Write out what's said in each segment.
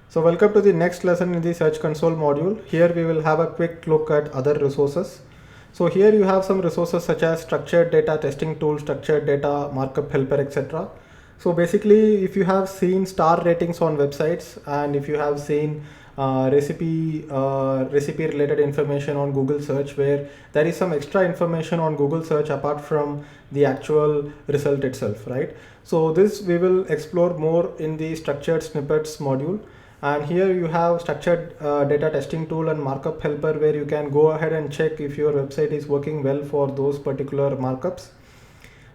So welcome to the next lesson in the Search Console module. Here we will have a quick look at other resources. So here you have some resources such as structured data testing tool, structured data, markup helper, etc. So basically, if you have seen star ratings on websites and if you have seen recipe related information on Google search, where there is some extra information on Google search apart from the actual result itself, right? So this we will explore more in the structured snippets module. And here you have structured data testing tool and markup helper, where you can go ahead and check if your website is working well for those particular markups.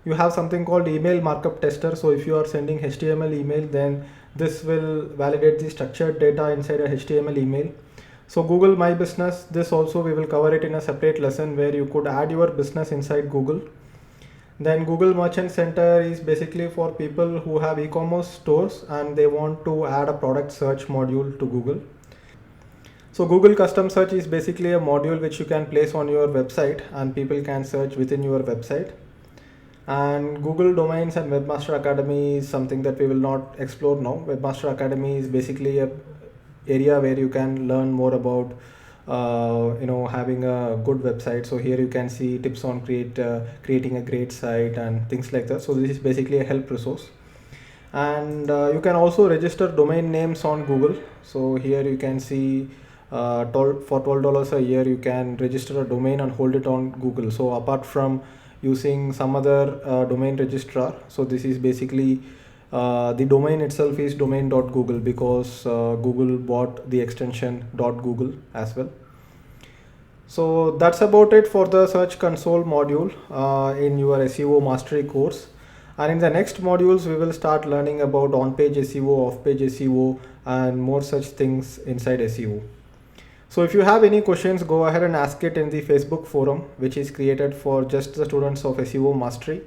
You have something called email markup tester. So if you are sending HTML email, then this will validate the structured data inside a HTML email. So Google My Business, this also we will cover it in a separate lesson, where you could add your business inside Google. Then Google Merchant Center is basically for people who have e-commerce stores and they want to add a product search module to Google. So Google Custom Search is basically a module which you can place on your website and people can search within your website. And Google Domains and Webmaster Academy is something that we will not explore now. Webmaster Academy is basically a area where you can learn more about having a good website. So here you can see tips on creating a great site and things like that. So this is basically a help resource. And you can also register domain names on Google. So here you can see for $12 a year you can register a domain and hold it on Google. So apart from using some other domain registrar, so this is basically the domain itself is domain.google, because Google bought the extension .google as well. So that's about it for the Search Console module in your SEO mastery course. And in the next modules, we will start learning about on-page SEO, off-page SEO, and more such things inside SEO. So if you have any questions, go ahead and ask it in the Facebook forum, which is created for just the students of SEO mastery.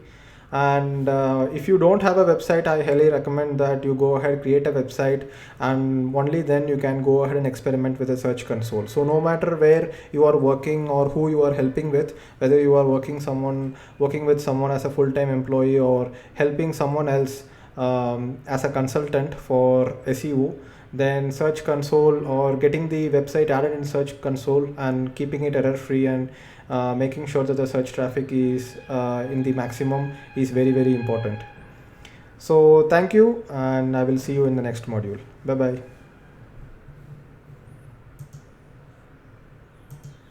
And if you don't have a website, I highly recommend that you go ahead, create a website, and only then you can go ahead and experiment with a Search Console. So no matter where you are working or who you are helping with, whether you are working with someone as a full-time employee or helping someone else as a consultant for SEO, then Search Console or getting the website added in Search Console and keeping it error free and making sure that the search traffic is in the maximum is very, very important. So thank you, and I will see you in the next module. Bye bye.